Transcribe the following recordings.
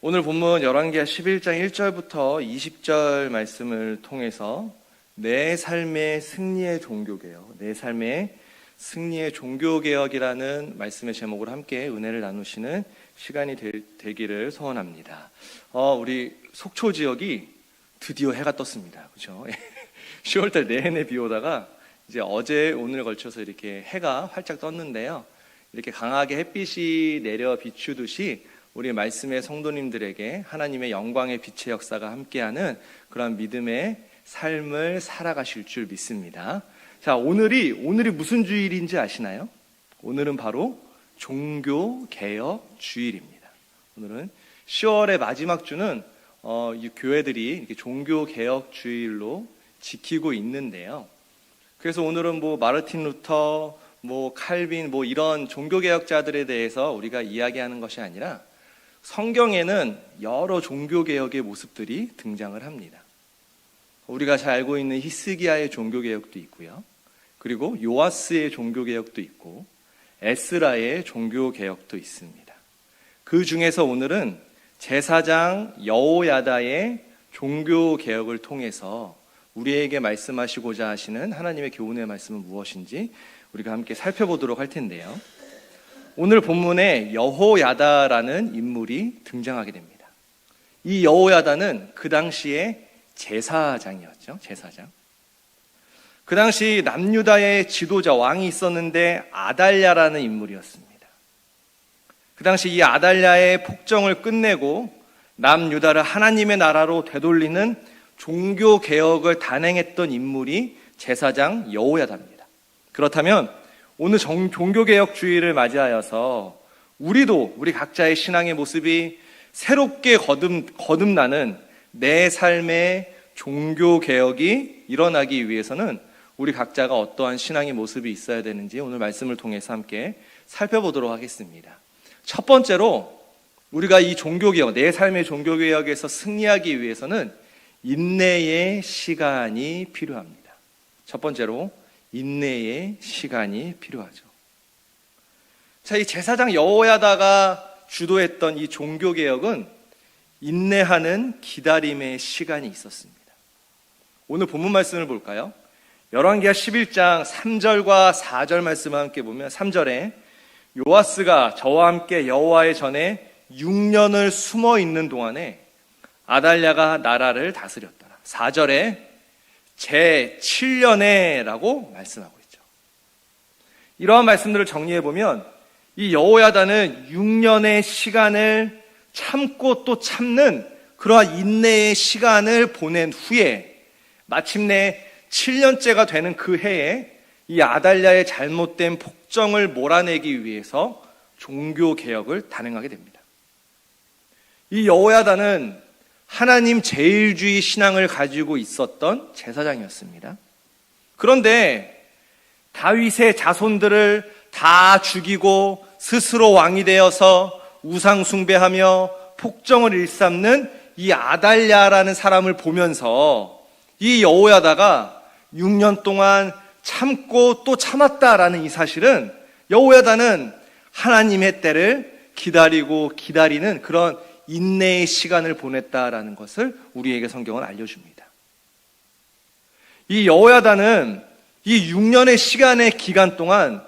오늘 본문 열왕기하 11장 1절부터 20절 말씀을 통해서 내 삶의 승리의 종교개혁, 내 삶의 승리의 종교개혁이라는 말씀의 제목으로 함께 은혜를 나누시는 시간이 되기를 소원합니다. 우리 속초 지역이 드디어 해가 떴습니다. 그렇죠? 10월달 내내 비 오다가 이제 어제 오늘 걸쳐서 이렇게 해가 활짝 떴는데요. 이렇게 강하게 햇빛이 내려 비추듯이 우리 말씀의 성도님들에게 하나님의 영광의 빛의 역사가 함께하는 그런 믿음의 삶을 살아가실 줄 믿습니다. 자, 오늘이 무슨 주일인지 아시나요? 오늘은 바로 종교개혁 주일입니다. 오늘은 10월의 마지막 주는 이 교회들이 이렇게 종교개혁 주일로 지키고 있는데요. 그래서 오늘은 마르틴 루터, 칼빈, 이런 종교개혁자들에 대해서 우리가 이야기하는 것이 아니라 성경에는 여러 종교개혁의 모습들이 등장을 합니다. 우리가 잘 알고 있는 히스기야의 종교개혁도 있고요. 그리고 요아스의 종교개혁도 있고 에스라의 종교개혁도 있습니다. 그 중에서 오늘은 제사장 여호야다의 종교개혁을 통해서 우리에게 말씀하시고자 하시는 하나님의 교훈의 말씀은 무엇인지 우리가 함께 살펴보도록 할 텐데요. 오늘 본문에 여호야다라는 인물이 등장하게 됩니다. 이 여호야다는 그 당시에 제사장이었죠. 제사장. 그 당시 남유다의 지도자 왕이 있었는데 아달랴라는 인물이었습니다. 그 당시 이 아달랴의 폭정을 끝내고 남유다를 하나님의 나라로 되돌리는 종교개혁을 단행했던 인물이 제사장 여호야다입니다. 그렇다면 오늘 종교개혁 주일을 맞이하여서 우리 각자의 신앙의 모습이 새롭게 거듭나는 내 삶의 종교개혁이 일어나기 위해서는 우리 각자가 어떠한 신앙의 모습이 있어야 되는지 오늘 말씀을 통해서 함께 살펴보도록 하겠습니다. 첫 번째로 우리가 이 종교개혁, 내 삶의 종교개혁에서 승리하기 위해서는 인내의 시간이 필요합니다. 첫 번째로 인내의 시간이 필요하죠. 자, 이 제사장 여호야다가 주도했던 이 종교개혁은 인내하는 기다림의 시간이 있었습니다. 오늘 본문 말씀을 볼까요? 열왕기하 11장 3절과 4절 말씀을 함께 보면 3절에 요아스가 저와 함께 여호와의 전에 6년을 숨어 있는 동안에 아달랴가 나라를 다스렸더라. 4절에 제 7년에 라고 말씀하고 있죠. 이러한 말씀들을 정리해보면 이 여호야다는 6년의 시간을 참고 또 참는 그러한 인내의 시간을 보낸 후에 마침내 7년째가 되는 그 해에 이 아달랴의 잘못된 폭정을 몰아내기 위해서 종교개혁을 단행하게 됩니다. 이 여호야다는 하나님 제일주의 신앙을 가지고 있었던 제사장이었습니다. 그런데 다윗의 자손들을 다 죽이고 스스로 왕이 되어서 우상 숭배하며 폭정을 일삼는 이 아달랴라는 사람을 보면서 이 여호야다가 6년 동안 참고 또 참았다라는 이 사실은 여호야다는 하나님의 때를 기다리는 그런 인내의 시간을 보냈다라는 것을 우리에게 성경은 알려줍니다. 이 여호야다는 이 6년의 시간의 기간 동안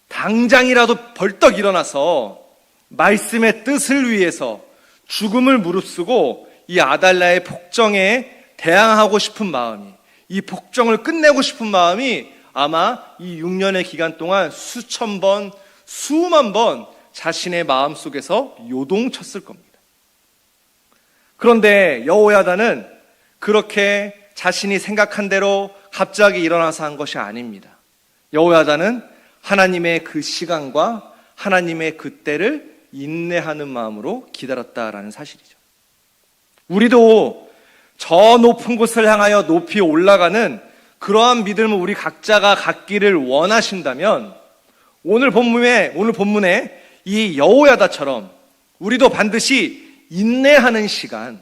당장이라도 벌떡 일어나서 말씀의 뜻을 위해서 죽음을 무릅쓰고 이 아달랴의 폭정에 대항하고 싶은 마음이, 이 폭정을 끝내고 싶은 마음이 아마 이 6년의 기간 동안 수천 번, 수만 번 자신의 마음속에서 요동쳤을 겁니다. 그런데 여호야다는 그렇게 자신이 생각한 대로 갑자기 일어나서 한 것이 아닙니다. 여호야다는 하나님의 그 시간과 하나님의 그 때를 인내하는 마음으로 기다렸다라는 사실이죠. 우리도 저 높은 곳을 향하여 높이 올라가는 그러한 믿음을 우리 각자가 갖기를 원하신다면 오늘 본문에 이 여호야다처럼 우리도 반드시 인내하는 시간,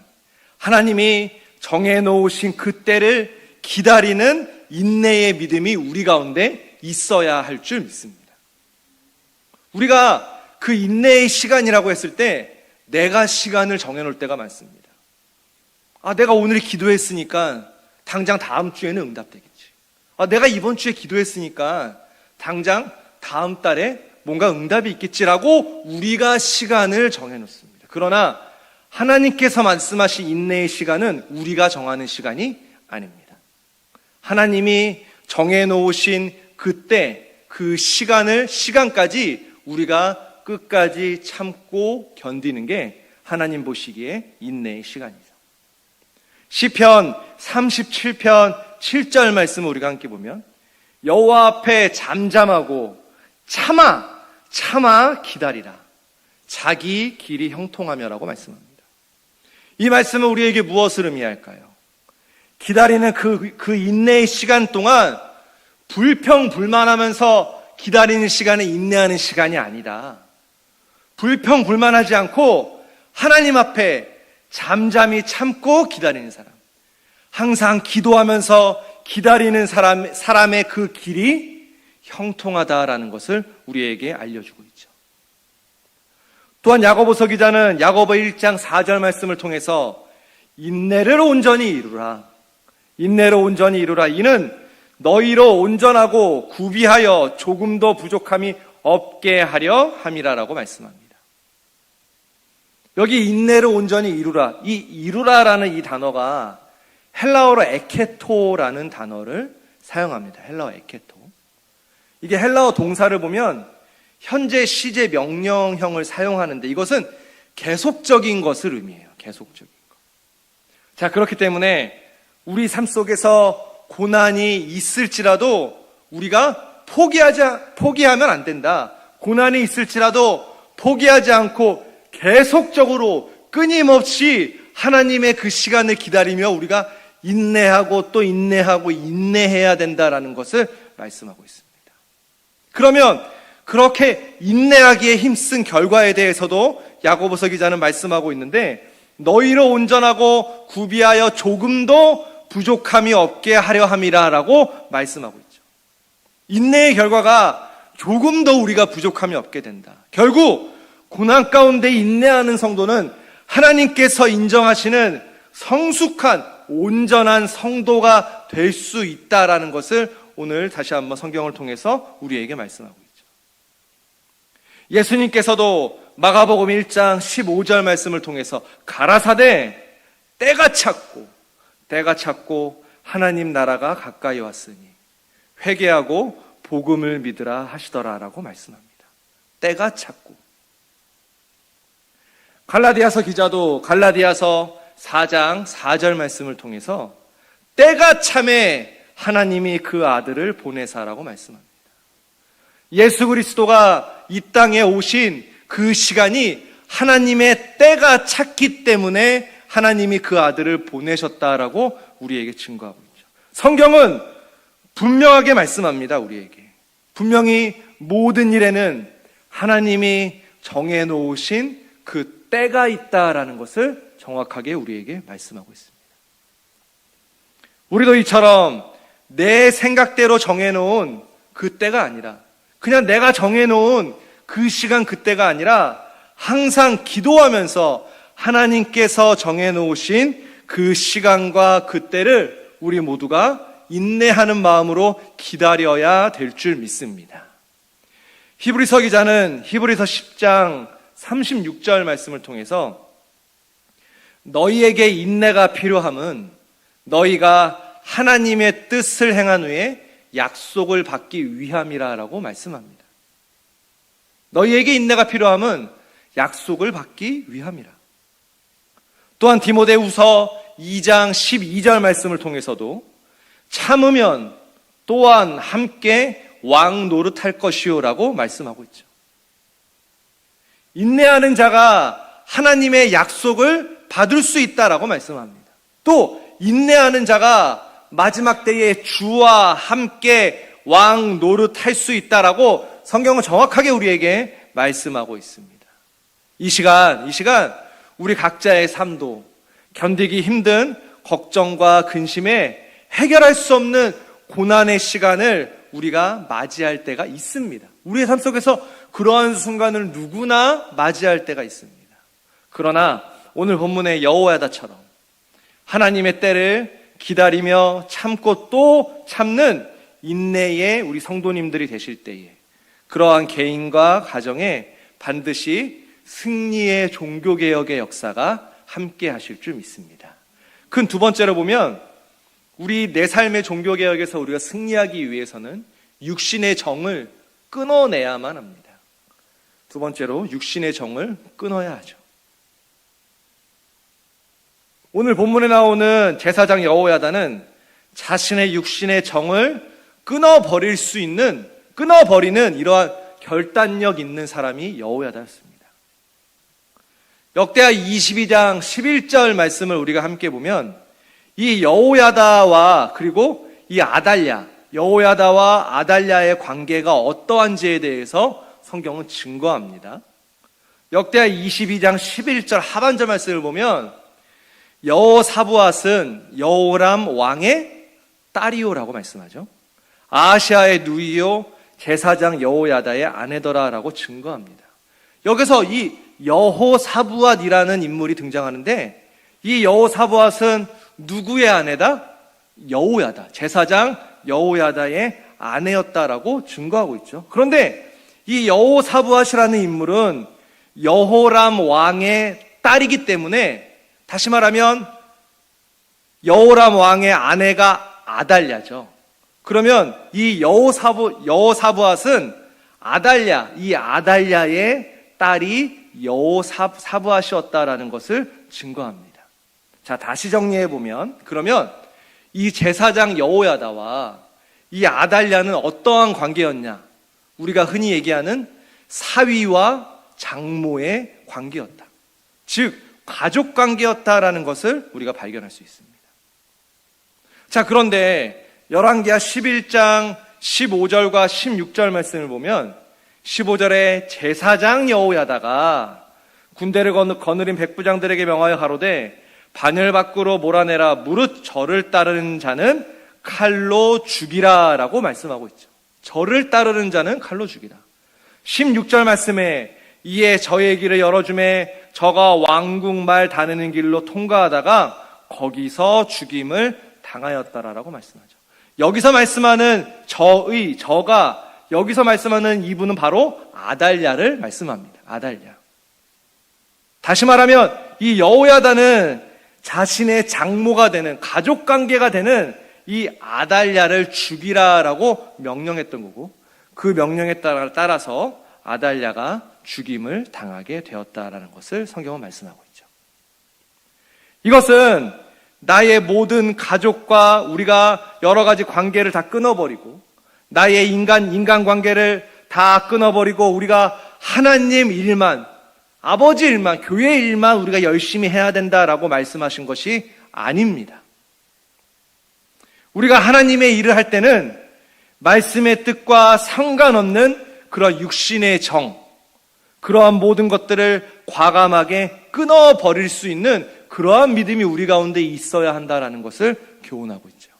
하나님이 정해놓으신 그 때를 기다리는 인내의 믿음이 우리 가운데 있어야 할 줄 믿습니다. 우리가 그 인내의 시간이라고 했을 때 내가 시간을 정해놓을 때가 많습니다. 내가 오늘 기도했으니까 당장 다음 주에는 응답되겠지. 내가 이번 주에 기도했으니까 당장 다음 달에 뭔가 응답이 있겠지라고 우리가 시간을 정해놓습니다. 그러나 하나님께서 말씀하신 인내의 시간은 우리가 정하는 시간이 아닙니다. 하나님이 정해놓으신 그때 그 시간까지 우리가 끝까지 참고 견디는 게 하나님 보시기에 인내의 시간이죠. 시편 37편 7절 말씀을 우리가 함께 보면 여호와 앞에 잠잠하고 참아 기다리라. 자기 길이 형통하며라고 말씀합니다. 이 말씀은 우리에게 무엇을 의미할까요? 기다리는 그 인내의 시간 동안 불평불만하면서 기다리는 시간은 인내하는 시간이 아니다. 불평불만하지 않고 하나님 앞에 잠잠히 참고 기다리는 사람, 항상 기도하면서 기다리는 사람의 그 길이 형통하다라는 것을 우리에게 알려주고 있죠. 또한 야고보서 기자는 야고보 1장 4절 말씀을 통해서 인내를 온전히 이루라. 인내로 온전히 이루라. 이는 너희로 온전하고 구비하여 조금도 부족함이 없게 하려 함이라라고 말씀합니다. 여기 인내를 온전히 이루라. 이 이루라라는 이 단어가 헬라어로 에케토라는 단어를 사용합니다. 헬라어 에케토. 이게 헬라어 동사를 보면 현재 시제 명령형을 사용하는데 이것은 계속적인 것을 의미해요. 계속적인 것. 자, 그렇기 때문에 우리 삶 속에서 고난이 있을지라도 우리가 포기하면 안 된다. 고난이 있을지라도 포기하지 않고 계속적으로 끊임없이 하나님의 그 시간을 기다리며 우리가 인내하고 또 인내하고 인내해야 된다라는 것을 말씀하고 있습니다. 그러면 그렇게 인내하기에 힘쓴 결과에 대해서도 야고보서 기자는 말씀하고 있는데 너희로 온전하고 구비하여 조금도 부족함이 없게 하려 함이라라고 말씀하고 있죠. 인내의 결과가 조금 더 우리가 부족함이 없게 된다. 결국 고난 가운데 인내하는 성도는 하나님께서 인정하시는 성숙한 온전한 성도가 될 수 있다라는 것을 오늘 다시 한번 성경을 통해서 우리에게 말씀하고 있죠. 예수님께서도 마가복음 1장 15절 말씀을 통해서 가라사대 때가 찼고 하나님 나라가 가까이 왔으니 회개하고 복음을 믿으라 하시더라라고 말씀합니다. 때가 찼고. 갈라디아서 기자도 갈라디아서 4장 4절 말씀을 통해서 때가 참에 하나님이 그 아들을 보내사라고 말씀합니다. 예수 그리스도가 이 땅에 오신 그 시간이 하나님의 때가 찼기 때문에 하나님이 그 아들을 보내셨다라고 우리에게 증거하고 있죠. 성경은 분명하게 말씀합니다. 우리에게 분명히 모든 일에는 하나님이 정해놓으신 그 때가 있다라는 것을 정확하게 우리에게 말씀하고 있습니다. 우리도 이처럼 내 생각대로 정해놓은 그 때가 아니라 그냥 내가 정해놓은 그 시간 그때가 아니라 항상 기도하면서 하나님께서 정해놓으신 그 시간과 그때를 우리 모두가 인내하는 마음으로 기다려야 될 줄 믿습니다. 히브리서 기자는 히브리서 10장 36절 말씀을 통해서 너희에게 인내가 필요함은 너희가 하나님의 뜻을 행한 후에 약속을 받기 위함이라고 말씀합니다. 너희에게 인내가 필요함은 약속을 받기 위함이라. 또한 디모데후서 2장 12절 말씀을 통해서도 참으면 또한 함께 왕 노릇할 것이요라고 말씀하고 있죠. 인내하는 자가 하나님의 약속을 받을 수 있다라고 말씀합니다. 또 인내하는 자가 마지막 때에 주와 함께 왕 노릇할 수 있다라고 성경은 정확하게 우리에게 말씀하고 있습니다. 이 시간 우리 각자의 삶도 견디기 힘든 걱정과 근심에 해결할 수 없는 고난의 시간을 우리가 맞이할 때가 있습니다. 우리의 삶 속에서 그러한 순간을 누구나 맞이할 때가 있습니다. 그러나 오늘 본문의 여호야다처럼 하나님의 때를 기다리며 참고 또 참는 인내의 우리 성도님들이 되실 때에 그러한 개인과 가정에 반드시 승리의 종교개혁의 역사가 함께 하실 줄 믿습니다. 큰 두 번째로 보면 우리 내 삶의 종교개혁에서 우리가 승리하기 위해서는 육신의 정을 끊어내야만 합니다. 두 번째로 육신의 정을 끊어야 하죠. 오늘 본문에 나오는 제사장 여호야다는 자신의 육신의 정을 끊어버리는 이러한 결단력 있는 사람이 여호야다였습니다. 역대하 22장 11절 말씀을 우리가 함께 보면 이 여호야다와 그리고 이 여호야다와 아달랴의 관계가 어떠한지에 대해서 성경은 증거합니다. 역대하 22장 11절 하반절 말씀을 보면 여호사부앗은 여호람 왕의 딸이요라고 말씀하죠. 아하시아의 누이요 제사장 여호야다의 아내더라라고 증거합니다. 여기서 이 여호사부앗이라는 인물이 등장하는데 이 여호사부앗은 누구의 아내다? 여호야다, 제사장 여호야다의 아내였다라고 증거하고 있죠. 그런데 이 여호사부앗이라는 인물은 여호람 왕의 딸이기 때문에 다시 말하면 여호람 왕의 아내가 아달랴죠. 그러면 이 여호사부앗은 이 아달랴의 딸이 여호사부앗이었다라는 것을 증거합니다. 자, 다시 정리해 보면 그러면 이 제사장 여호야다와 이 아달랴는 어떠한 관계였냐? 우리가 흔히 얘기하는 사위와 장모의 관계였다. 즉 가족 관계였다라는 것을 우리가 발견할 수 있습니다. 자, 그런데 열왕기하 11장 15절과 16절 말씀을 보면 15절에 제사장 여호야다가 군대를 거느린 백부장들에게 명하여 가로되 반열 밖으로 몰아내라 무릇 저를 따르는 자는 칼로 죽이라 라고 말씀하고 있죠. 저를 따르는 자는 칼로 죽이라. 16절 말씀에 이에 저의 길을 열어주매 저가 왕궁말 다니는 길로 통과하다가 거기서 죽임을 당하였다라고 말씀하죠. 여기서 말씀하는 여기서 말씀하는 이분은 바로 아달랴를 말씀합니다. 아달랴. 다시 말하면 이 여호야다는 자신의 장모가 되는 가족관계가 되는 이 아달랴를 죽이라라고 명령했던 거고 그 명령에 따라서 아달랴가 죽임을 당하게 되었다라는 것을 성경은 말씀하고 있죠. 이것은 나의 모든 가족과 우리가 여러 가지 관계를 다 끊어버리고 나의 인간관계를 다 끊어버리고 우리가 하나님 일만, 아버지 일만, 교회 일만 우리가 열심히 해야 된다라고 말씀하신 것이 아닙니다. 우리가 하나님의 일을 할 때는 말씀의 뜻과 상관없는 그런 육신의 정, 그러한 모든 것들을 과감하게 끊어버릴 수 있는 그러한 믿음이 우리 가운데 있어야 한다는 것을 교훈하고 있죠.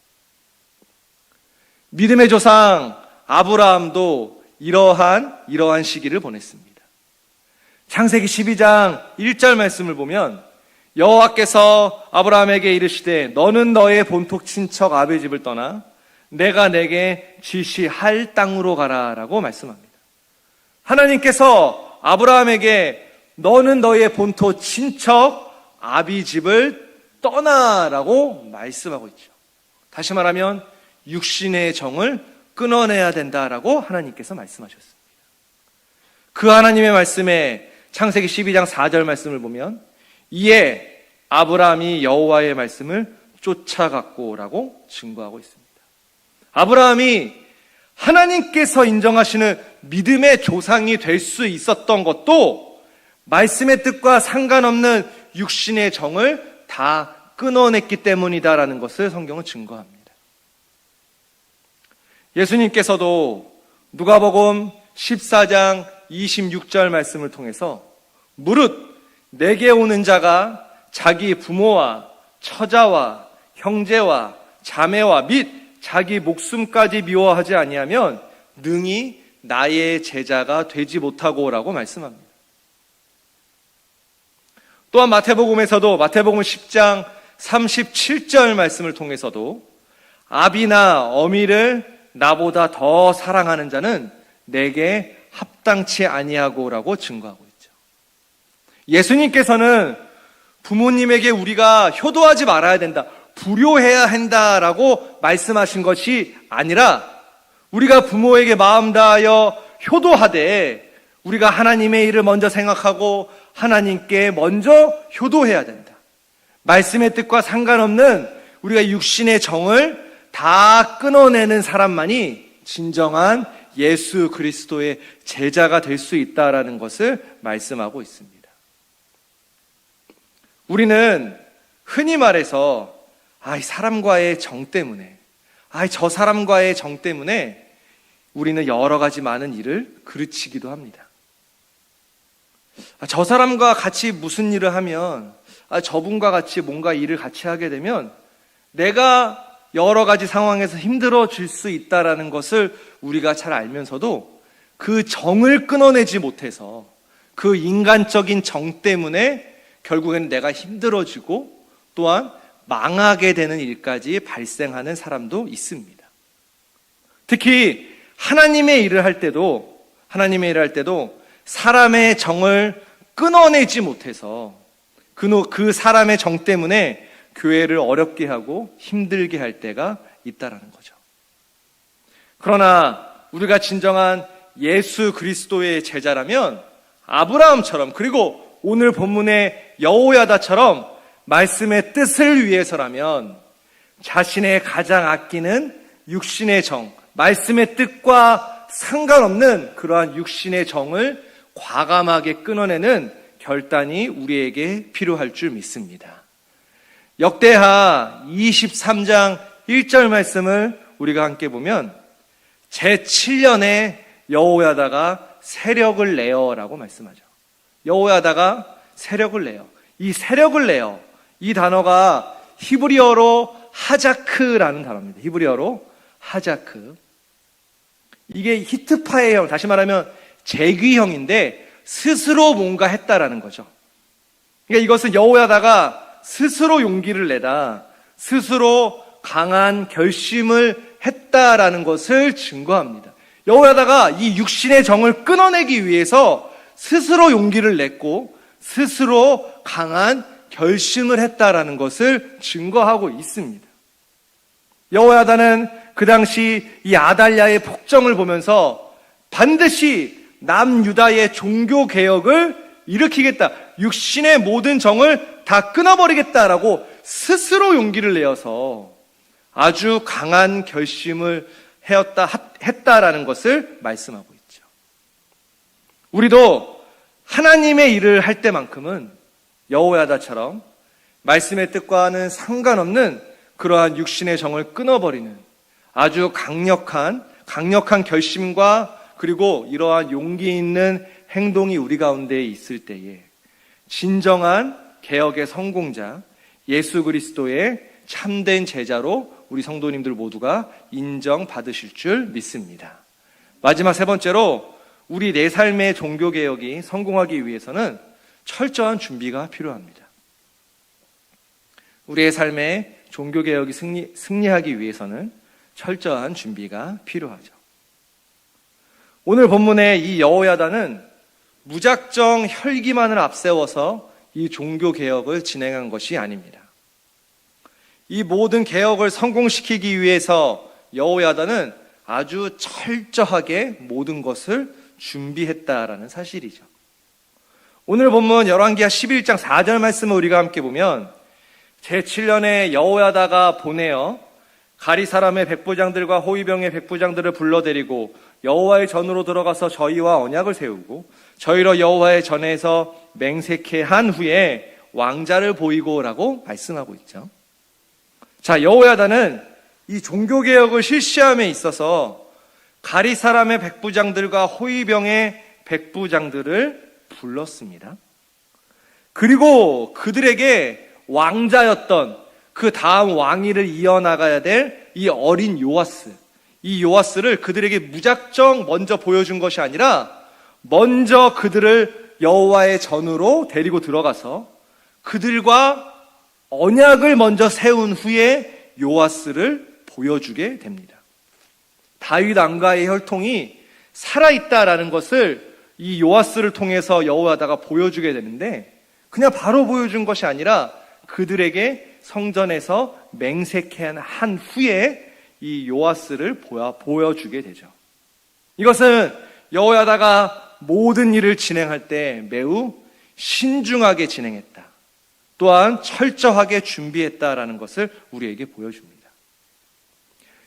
믿음의 조상 아브라함도 이러한 시기를 보냈습니다. 창세기 12장 1절 말씀을 보면 여호와께서 아브라함에게 이르시되 너는 너의 본토 친척 아비의 집을 떠나 내가 내게 지시할 땅으로 가라라고 말씀합니다. 하나님께서 아브라함에게 너는 너의 본토 친척 아비 집을 떠나라고 말씀하고 있죠. 다시 말하면 육신의 정을 끊어내야 된다라고 하나님께서 말씀하셨습니다. 그 하나님의 말씀에 창세기 12장 4절 말씀을 보면 이에 아브라함이 여호와의 말씀을 쫓아갔고라고 증거하고 있습니다. 아브라함이 하나님께서 인정하시는 믿음의 조상이 될 수 있었던 것도 말씀의 뜻과 상관없는 육신의 정을 다 끊어냈기 때문이다라는 것을 성경은 증거합니다. 예수님께서도 누가복음 14장 26절 말씀을 통해서 무릇 내게 오는 자가 자기 부모와 처자와 형제와 자매와 및 자기 목숨까지 미워하지 아니하면 능히 나의 제자가 되지 못하고라고 말씀합니다. 또한 마태복음에서도 마태복음 10장 37절 말씀을 통해서도 아비나 어미를 나보다 더 사랑하는 자는 내게 합당치 아니하고라고 증거하고 있죠. 예수님께서는 부모님에게 우리가 효도하지 말아야 된다, 불효해야 한다라고 말씀하신 것이 아니라 우리가 부모에게 마음 다하여 효도하되 우리가 하나님의 일을 먼저 생각하고 하나님께 먼저 효도해야 된다. 말씀의 뜻과 상관없는 우리가 육신의 정을 다 끊어내는 사람만이 진정한 예수 그리스도의 제자가 될 수 있다라는 것을 말씀하고 있습니다. 우리는 흔히 말해서 이 사람과의 정 때문에, 저 사람과의 정 때문에 우리는 여러 가지 많은 일을 그르치기도 합니다. 저 사람과 같이 무슨 일을 하면, 저분과 같이 뭔가 일을 같이 하게 되면 내가 여러 가지 상황에서 힘들어질 수 있다라는 것을 우리가 잘 알면서도 그 정을 끊어내지 못해서 그 인간적인 정 때문에 결국에는 내가 힘들어지고 또한 망하게 되는 일까지 발생하는 사람도 있습니다. 특히 하나님의 일을 할 때도 사람의 정을 끊어내지 못해서 그 사람의 정 때문에 교회를 어렵게 하고 힘들게 할 때가 있다라는 거죠. 그러나 우리가 진정한 예수 그리스도의 제자라면 아브라함처럼, 그리고 오늘 본문의 여호야다처럼 말씀의 뜻을 위해서라면 자신의 가장 아끼는 육신의 정, 말씀의 뜻과 상관없는 그러한 육신의 정을 과감하게 끊어내는 결단이 우리에게 필요할 줄 믿습니다. 역대하 23장 1절 말씀을 우리가 함께 보면 제7년에 여호야다가 세력을 내어라고 말씀하죠. 여호야다가 세력을 내어. 이 세력을 내어, 이 단어가 히브리어로 하자크라는 단어입니다. 히브리어로 하자크. 이게 히트파의 형, 다시 말하면 재귀형인데 스스로 뭔가 했다라는 거죠. 그러니까 이것은 여호야다가 스스로 용기를 내다, 스스로 강한 결심을 했다라는 것을 증거합니다. 여호야다가 이 육신의 정을 끊어내기 위해서 스스로 용기를 냈고 스스로 강한 결심을 했다라는 것을 증거하고 있습니다. 여호야다는 그 당시 이 아달랴의 폭정을 보면서 반드시 남유다의 종교개혁을 일으키겠다, 육신의 모든 정을 다 끊어버리겠다라고 스스로 용기를 내어서 아주 강한 결심을 했다라는 것을 말씀하고 있죠. 우리도 하나님의 일을 할 때만큼은 여호야다처럼 말씀의 뜻과는 상관없는 그러한 육신의 정을 끊어버리는 아주 강력한 결심과 그리고 이러한 용기 있는 행동이 우리 가운데 있을 때에 진정한 개혁의 성공자 예수 그리스도의 참된 제자로 우리 성도님들 모두가 인정받으실 줄 믿습니다. 마지막 세 번째로 우리 내 삶의 종교개혁이 성공하기 위해서는 철저한 준비가 필요합니다. 우리의 삶의 종교개혁이 승리하기 위해서는 철저한 준비가 필요하죠. 오늘 본문의 이 여호야다는 무작정 혈기만을 앞세워서 이 종교개혁을 진행한 것이 아닙니다. 이 모든 개혁을 성공시키기 위해서 여호야다는 아주 철저하게 모든 것을 준비했다라는 사실이죠. 오늘 본문 열왕기하 11장 4절 말씀을 우리가 함께 보면 제7년에 여호야다가 보내어 가리 사람의 백부장들과 호위병의 백부장들을 불러들이고 여호와의 전으로 들어가서 저희와 언약을 세우고 저희로 여호와의 전에서 맹세케 한 후에 왕자를 보이고라고 말씀하고 있죠. 자, 여호야다는 이 종교개혁을 실시함에 있어서 가리 사람의 백부장들과 호위병의 백부장들을 불렀습니다. 그리고 그들에게 왕자였던 그 다음 왕위를 이어나가야 될 이 어린 요아스, 이 요아스를 그들에게 무작정 먼저 보여준 것이 아니라 먼저 그들을 여호와의 전으로 데리고 들어가서 그들과 언약을 먼저 세운 후에 요아스를 보여주게 됩니다. 다윗 왕가의 혈통이 살아있다라는 것을 이 요아스를 통해서 여호와다가 보여주게 되는데, 그냥 바로 보여준 것이 아니라 그들에게 성전에서 맹세케 한 후에 이 요아스를 보여주게 되죠. 이것은 여호야다가 모든 일을 진행할 때 매우 신중하게 진행했다, 또한 철저하게 준비했다라는 것을 우리에게 보여줍니다.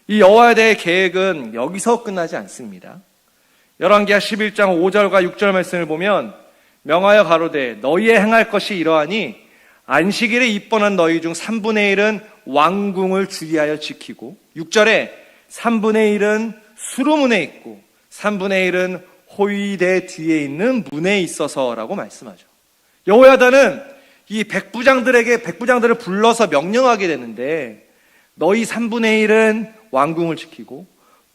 이 여호야다의 계획은 여기서 끝나지 않습니다. 열왕기하 11장 5절과 6절 말씀을 보면 명하여 가로되 너희의 행할 것이 이러하니 안식일에 입번한 너희 중 3분의 1은 왕궁을 주의하여 지키고, 6절에 3분의 1은 수루문에 있고 3분의 1은 호위대 뒤에 있는 문에 있어서라고 말씀하죠. 여호야다는 이 백부장들을 불러서 명령하게 되는데, 너희 3분의 1은 왕궁을 지키고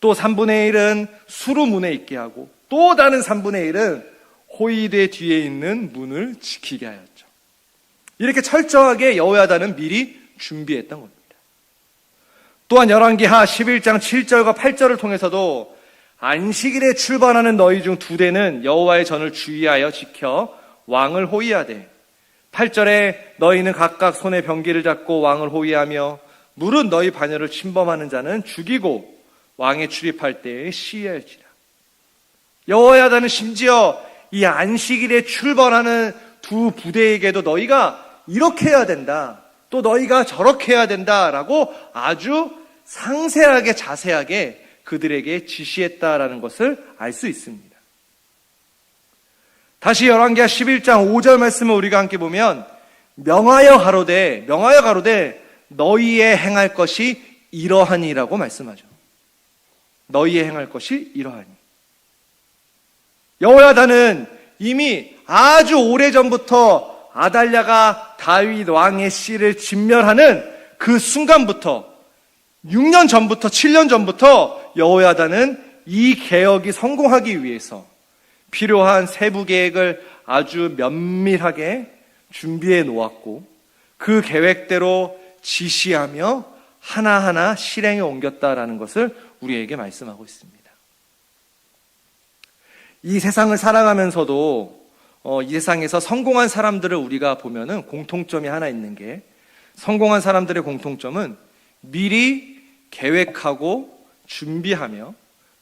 또 3분의 1은 수루문에 있게 하고 또 다른 3분의 1은 호위대 뒤에 있는 문을 지키게 하였죠. 이렇게 철저하게 여호야다는 미리 준비했던 겁니다. 또한 열왕기하 11장 7절과 8절을 통해서도 안식일에 출발하는 너희 중 2대는 여호와의 전을 주의하여 지켜 왕을 호위하되, 8절에 너희는 각각 손에 병기를 잡고 왕을 호위하며 무릇 너희 반열을 침범하는 자는 죽이고 왕에 출입할 때에 시해할지라. 여호야다는 심지어 이 안식일에 출발하는 두 부대에게도 너희가 이렇게 해야 된다, 또 너희가 저렇게 해야 된다라고 아주 상세하게 자세하게 그들에게 지시했다라는 것을 알 수 있습니다. 다시 열왕기하 11장 5절 말씀을 우리가 함께 보면 명하여 가로되 너희의 행할 것이 이러하니라고 말씀하죠. 너희의 행할 것이 이러하니. 여호야다는 이미 아주 오래전부터 아달랴가 다윗 왕의 씨를 진멸하는 그 순간부터 6년 전부터 7년 전부터 여호야다는 이 개혁이 성공하기 위해서 필요한 세부 계획을 아주 면밀하게 준비해 놓았고, 그 계획대로 지시하며 하나하나 실행에 옮겼다라는 것을 우리에게 말씀하고 있습니다. 이 세상을 살아가면서도 이 세상에서 성공한 사람들을 우리가 보면은 공통점이 하나 있는 게, 성공한 사람들의 공통점은 미리 계획하고 준비하며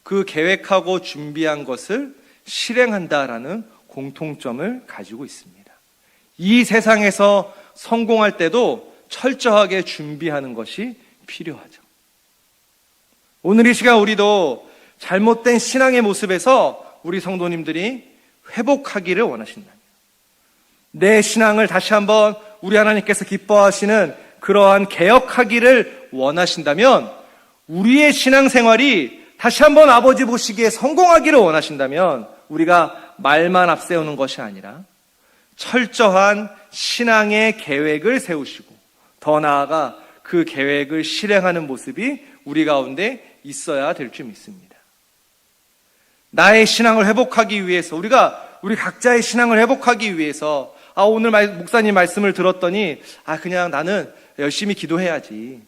그 계획하고 준비한 것을 실행한다라는 공통점을 가지고 있습니다. 이 세상에서 성공할 때도 철저하게 준비하는 것이 필요하죠. 오늘 이 시간 우리도 잘못된 신앙의 모습에서 우리 성도님들이 회복하기를 원하신다면, 내 신앙을 다시 한번 우리 하나님께서 기뻐하시는 그러한 개혁하기를 원하신다면, 우리의 신앙생활이 다시 한번 아버지 보시기에 성공하기를 원하신다면, 우리가 말만 앞세우는 것이 아니라 철저한 신앙의 계획을 세우시고 더 나아가 그 계획을 실행하는 모습이 우리 가운데 있어야 될 줄 믿습니다. 나의 신앙을 회복하기 위해서, 우리 각자의 신앙을 회복하기 위해서, 오늘 목사님 말씀을 들었더니 그냥 나는 열심히 기도해야지,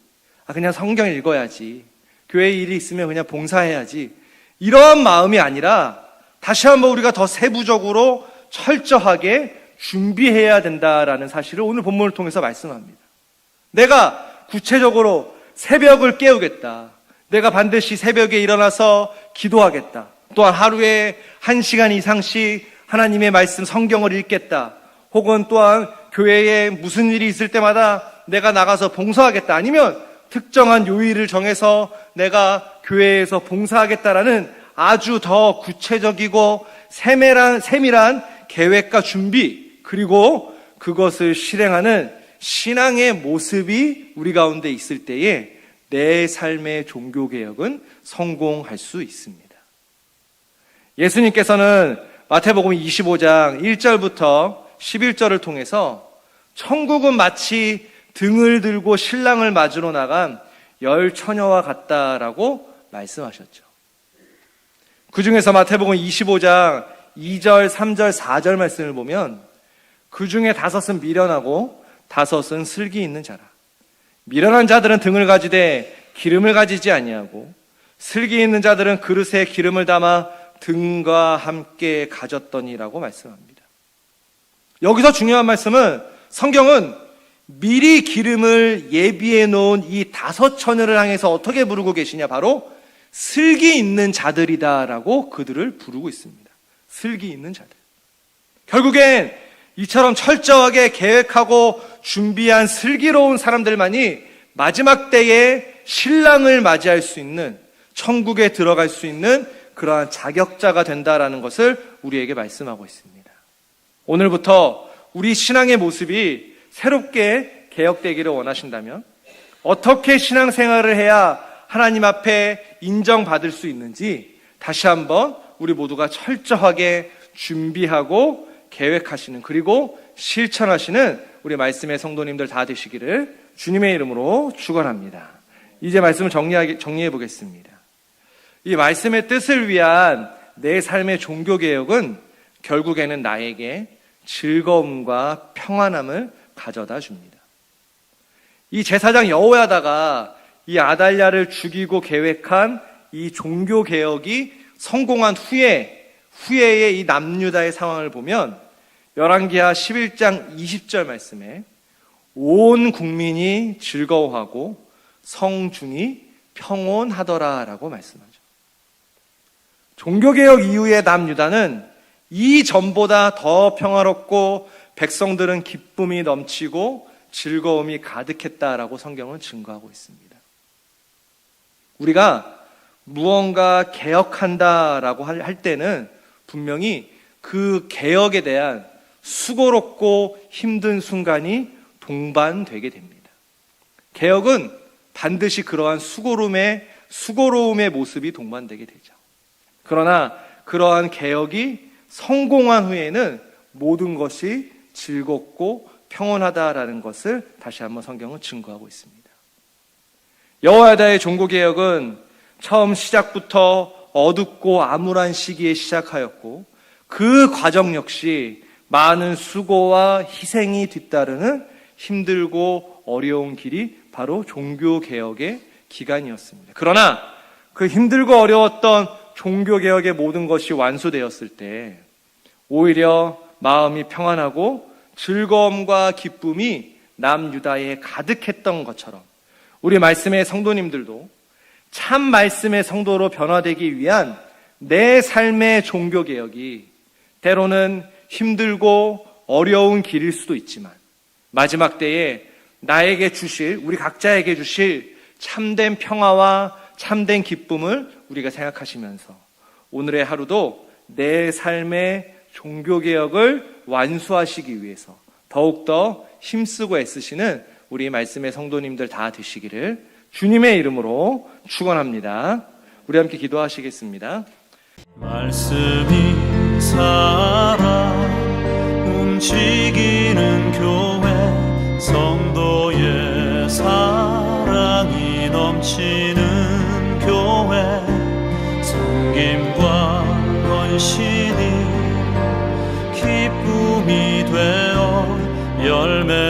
그냥 성경 읽어야지, 교회 일이 있으면 그냥 봉사해야지, 이러한 마음이 아니라 다시 한번 우리가 더 세부적으로 철저하게 준비해야 된다라는 사실을 오늘 본문을 통해서 말씀합니다. 내가 구체적으로 새벽을 깨우겠다, 내가 반드시 새벽에 일어나서 기도하겠다, 또한 하루에 1시간 이상씩 하나님의 말씀 성경을 읽겠다, 혹은 또한 교회에 무슨 일이 있을 때마다 내가 나가서 봉사하겠다, 아니면 특정한 요일을 정해서 내가 교회에서 봉사하겠다라는 아주 더 구체적이고 세밀한 계획과 준비, 그리고 그것을 실행하는 신앙의 모습이 우리 가운데 있을 때에 내 삶의 종교개혁은 성공할 수 있습니다. 예수님께서는 마태복음 25장 1절부터 11절을 통해서 천국은 마치 등을 들고 신랑을 맞으러 나간 10처녀와 같다라고 말씀하셨죠. 그 중에서 마태복음 25장 2절, 3절, 4절 말씀을 보면 그 중에 5은 미련하고 다섯은 슬기 있는 자라. 미련한 자들은 등을 가지되 기름을 가지지 아니하고 슬기 있는 자들은 그릇에 기름을 담아 등과 함께 가졌더니라고 말씀합니다. 여기서 중요한 말씀은 성경은 미리 기름을 예비해 놓은 이 다섯 처녀를 향해서 어떻게 부르고 계시냐, 바로 슬기 있는 자들이다라고 그들을 부르고 있습니다. 슬기 있는 자들. 결국엔 이처럼 철저하게 계획하고 준비한 슬기로운 사람들만이 마지막 때에 신랑을 맞이할 수 있는, 천국에 들어갈 수 있는 그러한 자격자가 된다라는 것을 우리에게 말씀하고 있습니다. 오늘부터 우리 신앙의 모습이 새롭게 개혁되기를 원하신다면 어떻게 신앙생활을 해야 하나님 앞에 인정받을 수 있는지 다시 한번 우리 모두가 철저하게 준비하고 계획하시는, 그리고 실천하시는 우리 말씀의 성도님들 다 되시기를 주님의 이름으로 축원합니다. 이제 말씀을 정리해 보겠습니다. 이 말씀의 뜻을 위한 내 삶의 종교개혁은 결국에는 나에게 즐거움과 평안함을 가져다 줍니다. 이 제사장 여호야다가 이 아달랴를 죽이고 계획한 이 종교개혁이 성공한 후에의 이 남유다의 상황을 보면 열왕기하 11장 20절 말씀에 온 국민이 즐거워하고 성중이 평온하더라라고 말씀하죠. 종교개혁 이후의 남유다는 이전보다 더 평화롭고 백성들은 기쁨이 넘치고 즐거움이 가득했다라고 성경은 증거하고 있습니다. 우리가 무언가 개혁한다라고 할 때는 분명히 그 개혁에 대한 수고롭고 힘든 순간이 동반되게 됩니다. 개혁은 반드시 그러한 수고로움의 모습이 동반되게 되죠. 그러나 그러한 개혁이 성공한 후에는 모든 것이 즐겁고 평온하다라는 것을 다시 한번 성경은 증거하고 있습니다. 여호야다의 종교개혁은 처음 시작부터 어둡고 암울한 시기에 시작하였고 그 과정 역시 많은 수고와 희생이 뒤따르는 힘들고 어려운 길이 바로 종교개혁의 기간이었습니다. 그러나 그 힘들고 어려웠던 종교개혁의 모든 것이 완수되었을 때 오히려 마음이 평안하고 즐거움과 기쁨이 남유다에 가득했던 것처럼 우리 말씀의 성도님들도 참 말씀의 성도로 변화되기 위한 내 삶의 종교개혁이 때로는 힘들고 어려운 길일 수도 있지만 마지막 때에 나에게 주실, 우리 각자에게 주실 참된 평화와 참된 기쁨을 우리가 생각하시면서 오늘의 하루도 내 삶의 종교개혁을 완수하시기 위해서 더욱더 힘쓰고 애쓰시는 우리 말씀의 성도님들 다 되시기를 주님의 이름으로 축원합니다. 우리 함께 기도하시겠습니다. 말씀이 살아 움직이는 교회, 성도의 사랑이 넘치는 교회, 섬김과 헌신이 기쁨이 되어 열매